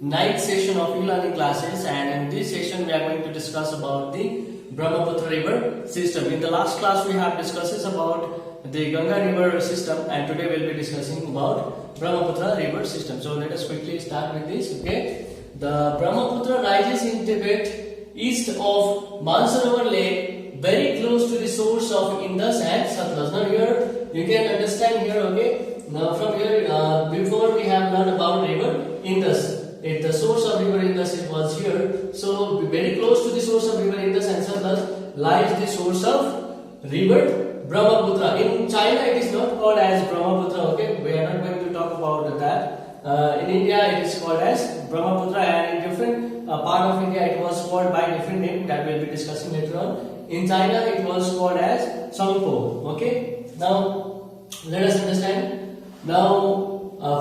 ninth session of e-learning classes, and in this session we are going to discuss about the Brahmaputra river system. In the last class we have discussed about the Ganga river system, and today we will be discussing about Brahmaputra river system. So let us quickly start with this. Okay, the Brahmaputra rises in Tibet east of Mansarovar Lake, very close to the source of Indus and Satluj. Now here you can understand here. Okay, now from here before we have learned about river Indus. If the source of river Indus was here, so very close to the source of river Indus and Satluj lies the source of river Brahmaputra. In China it is not called as Brahmaputra. Okay, we are not going to talk about that. In India it is called as Brahmaputra, and in different part of India it was called by different name that we will be discussing later on. In China it was called as Songpo. Okay, now let us understand. Now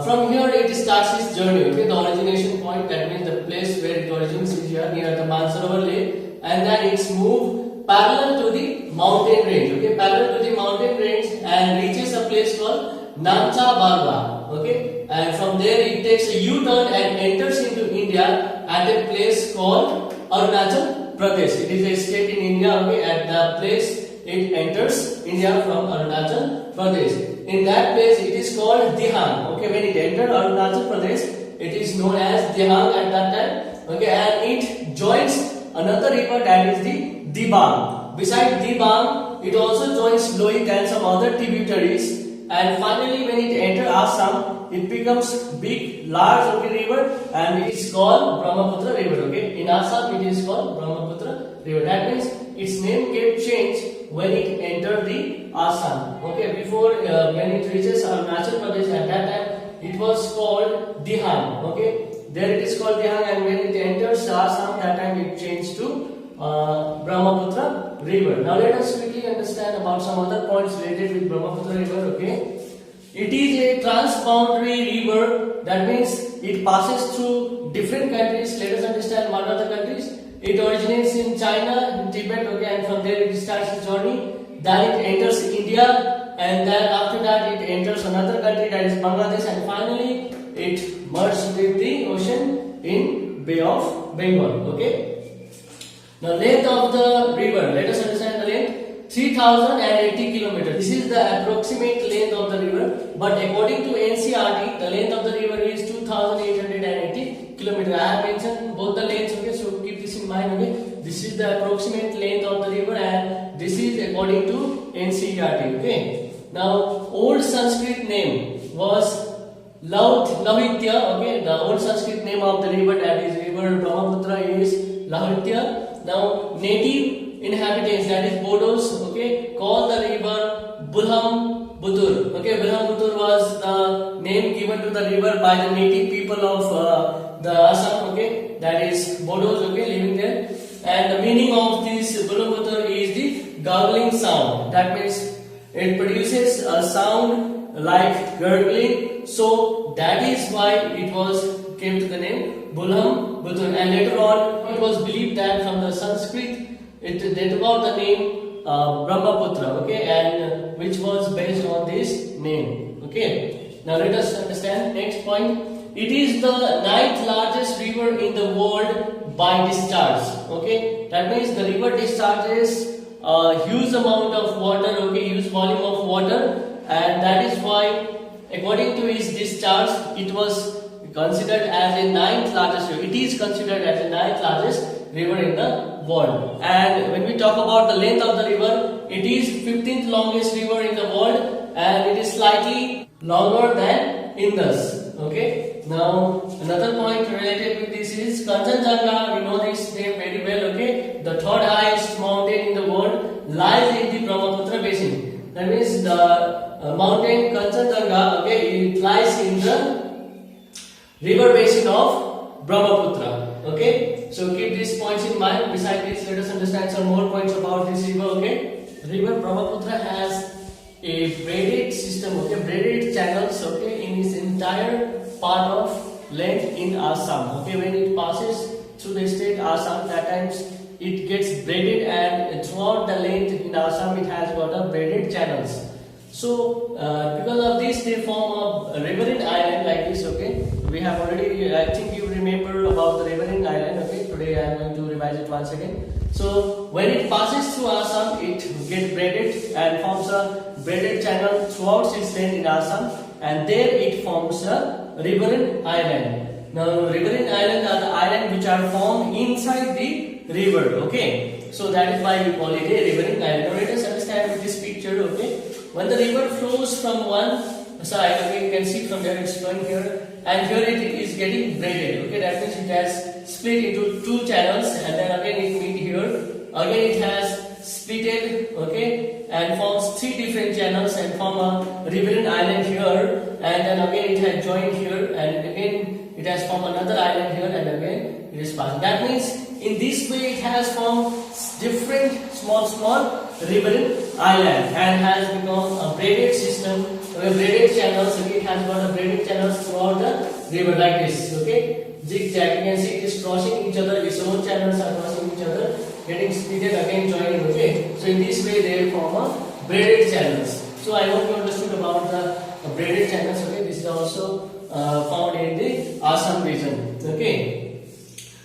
from here it starts its journey. Okay, the origination point, that means the place where it originates is here near the Mansarovar Lake, and then it's moved parallel to the mountain range. Okay, parallel to the mountain range and reaches a place called Namcha Barwa. Okay, and from there it takes a U-turn and enters into India at a place called Arunachal Pradesh. It is a state in India. Okay, at the place it enters India from Arunachal Pradesh. In that place it is called Dihang. Okay, when it entered Arunachal Pradesh, it is known as Dihang at that time. Okay, and it joins another river, that is the Dibang. Besides Dibang, it also joins Lohit and some other tributaries. And finally, when it enters Assam, it becomes big, large river, and it is called Brahmaputra river. Okay, in Assam it is called Brahmaputra river. That means its name get changed when it entered the Assam. Okay, before when it reaches Arunachal Pradesh, at that time it was called Dihang. Okay, there it is called Dihang, and when it enters Assam, that time it changed to Brahmaputra river. Now let us quickly understand about some other points related with Brahmaputra river. Okay, it is a transboundary river. That means it passes through different countries. Let us understand what are the countries. It originates in China, in Tibet. Okay, and from there it starts its journey. Then it enters India, and then after that it enters another country, that is Bangladesh, and finally it merges with the ocean in Bay of Bengal. Okay. Now length of the river, let us understand the length, 3080 kilometers. This is the approximate length of the river, but according to NCERT, the length of the river is 2880 kilometers. I have mentioned both the lengths. Okay, so keep this in mind. Okay, this is the approximate length of the river, and this is according to NCERT. Okay, now old Sanskrit name was Lahitya. Okay, the old Sanskrit name of the river, that is river Brahmaputra, is Lahitya. Now native inhabitants, that is Bodos, okay, call the river Bulham Budur. Okay, Bulham Budur was the name given to the river by the native people of the Assam. Okay, that is Bodos. Okay, living there, and the meaning of this Bulham Budur is the gurgling sound. That means it produces a sound like gurgling. So that is why it was came to the name Bulham Budur, and later on it was believed that from the Sanskrit it got the name Brahmaputra. Okay, and which was based on this name. Okay, now let us understand next point. It is the 9th largest river in the world by discharge. Okay, that means the river discharges a huge amount of water. Okay, huge volume of water, and that is why according to its discharge it was considered as a 9th largest river. It is considered as the 9th largest river in the world. And when we talk about the length of the river, it is 15th longest river in the world, and it is slightly longer than Indus. Okay. Now another point related with this is Kanchenjunga. We know this name very well. Okay, the third highest mountain in the world lies in the Brahmaputra basin. That means the mountain Kanchenjunga. Okay, it lies in the river basin of Brahmaputra. Okay, so keep these points in mind. Besides this, let us understand some more points about this river. Okay, river Brahmaputra has a braided system. Okay, braided channels. Okay, in its entire part of length in Assam. Okay, when it passes through the state Assam, that times it gets braided, and throughout the length in Assam it has got a braided channels. So because of this, they form a riverine island like this. Okay, we have already, I think you remember remember about the riverine island. Okay, today I am going to revise it once again. So when it passes through Assam, it gets braided and forms a braided channel throughout its length in Assam, and there it forms a riverine island. Now riverine islands are the islands which are formed inside the river. Okay, so that is why we call it a riverine island. Now let us understand with this picture. Okay, when the river flows from one side, okay, you can see from there it's flowing here, and here it is getting braided. Okay, that means it has split into two channels, and then again it meet here. Again it has splitted, okay, and forms three different channels and form a riverine island here, and then again it has joined here, and again it has formed another island here, and again it is passing. That means in this way it has formed different small riverine island and has become a braided system, braided channels. It has got a braided channels throughout the river like this. Okay, zigzag. You can see it is crossing each other. Its own channels are crossing each other, getting splitted, again joining. Okay, so in this way they form a braided channels. So I hope you understood about the braided channels. Okay, this is also found in the Assam region. Okay.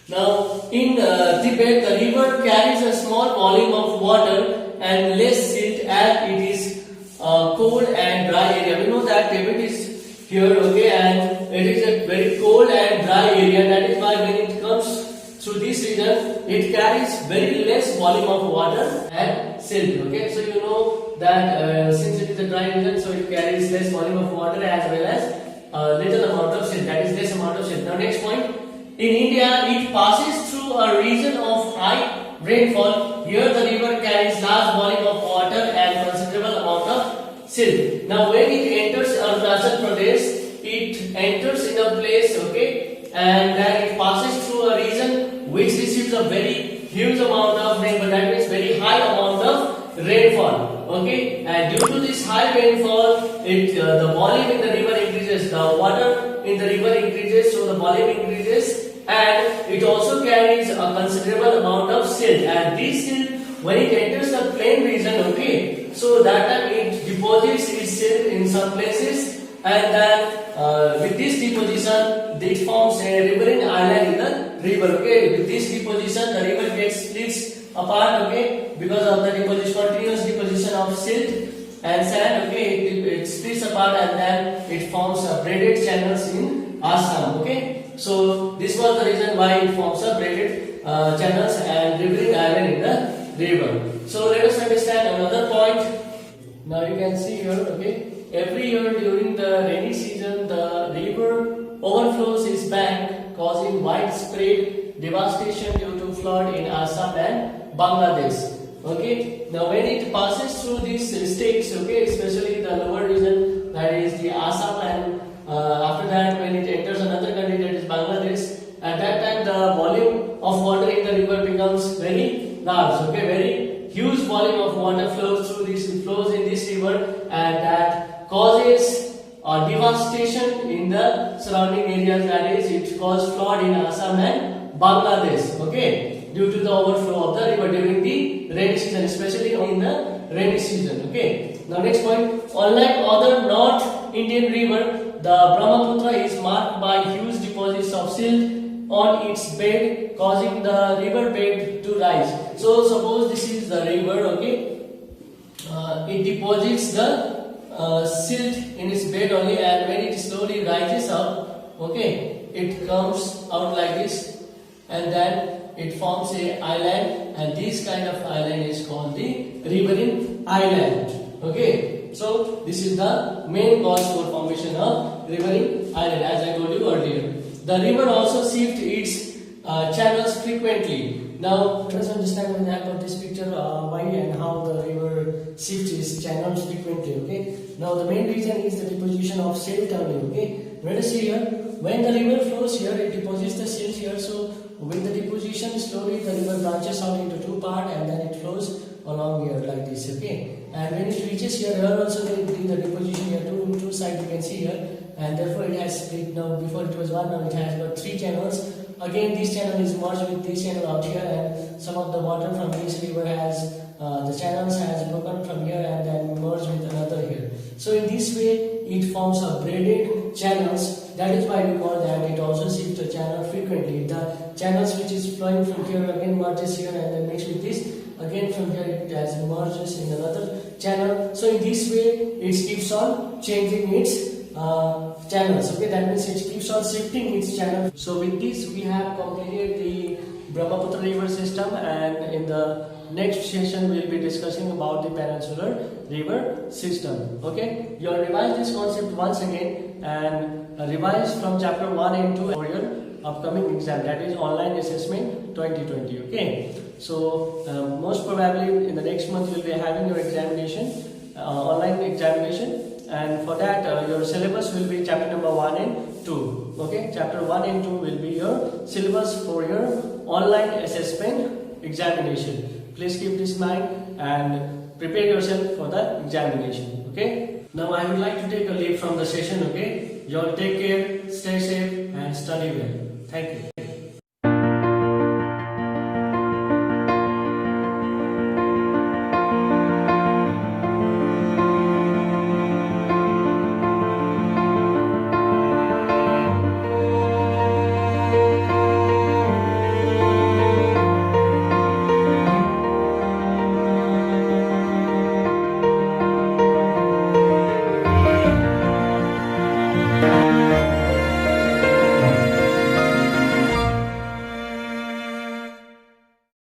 Now in Tibet, the river carries a small volume of water and less silt as it is cold and dry area. We know that Tibet is here, okay, and it is a very cold and dry area. That is why when it comes through this region, it carries very less volume of water and silt. Okay, so you know that since it is a dry region, so it carries less volume of water as well as little amount of silt. That is less amount of silt. Now next point. In India, it passes through a region of high rainfall. Here the river carries large volume of water and considerable amount of silt. Now when it enters Arunachal Pradesh, it enters in a place, okay, and then it passes through a region which receives a very huge amount of rainfall. That means very high amount of rainfall. Okay, and due to this high rainfall, the volume in the river increases. The water in the river increases, so the volume increases. And it also carries a considerable amount of silt, and this silt, when it enters the plain region, okay, so that time it deposits its silt in some places, and then with this deposition it forms a riverine island in the river. Okay, with this deposition the river gets splits apart, okay, because of the continuous deposition of silt and sand. Okay, it splits apart, and then it forms braided channels in Assam. Okay, so this was the reason why it forms a braided channels and riverine island in the river. So let us understand another point. Now you can see here, okay, every year during the rainy season, the river overflows its bank, causing widespread devastation due to flood in Assam and Bangladesh. Okay, now when it passes through these states, okay, especially the lower region, that is the Assam, and after that when it enters another country, that is Bangladesh, at that time the volume of water in the river becomes very large. Okay, very huge volume of water flows in this river, and that causes devastation in the surrounding areas. That is, it causes flood in Assam and Bangladesh. Okay, due to the overflow of the river during the rainy season, especially in the rainy season. Okay. Now next point. Unlike other North Indian river, the Brahmaputra is marked by huge deposits of silt on its bed, causing the river bed to rise. So suppose this is the river, okay, it deposits the silt in its bed only, and when it slowly rises up, okay, it comes out like this, and then it forms a island, and this kind of island is called the riverine island. Okay, so this is the main cause for formation of riverine island, as I told you earlier. The river also shifts its channels frequently. Now let us understand with the help of this picture why and how the river shifts its channels frequently. Okay, now the main reason is the deposition of silt only. Okay, let us see here. When the river flows here, it deposits the silt here. So with the deposition, slowly the river branches out into two parts, and then it flows along here like this. Okay, and when it reaches here also there will be the deposition here, two sides you can see here, and therefore it has split. Now before it was one, now it has got three channels. Again this channel is merged with this channel out here, and some of the water from this river has the channels has broken from here and then merged with another here. So in this way it forms a braided channels. That is why we call that it also shifts the channel frequently. The channels which is flowing from here again merges here and then mixed with this. Again from here it has merges in another channel. So in this way it keeps on changing its channels. Okay, that means it keeps on shifting its channel. So with this we have completed the Brahmaputra river system, and in the next session we will be discussing about the peninsular river system. Okay, you will revise this concept once again and revise from chapter 1 and 2 for your upcoming exam, that is online assessment 2020. Okay, so most probably in the next month you will be having your examination, online examination, and for that your syllabus will be chapter number 1 and 2. Okay, chapter 1 and 2 will be your syllabus for your online assessment examination. Please keep this in mind and prepare yourself for the examination. Okay, now I would like to take a leave from the session. Okay, you all take care, stay safe and study well. Thank you.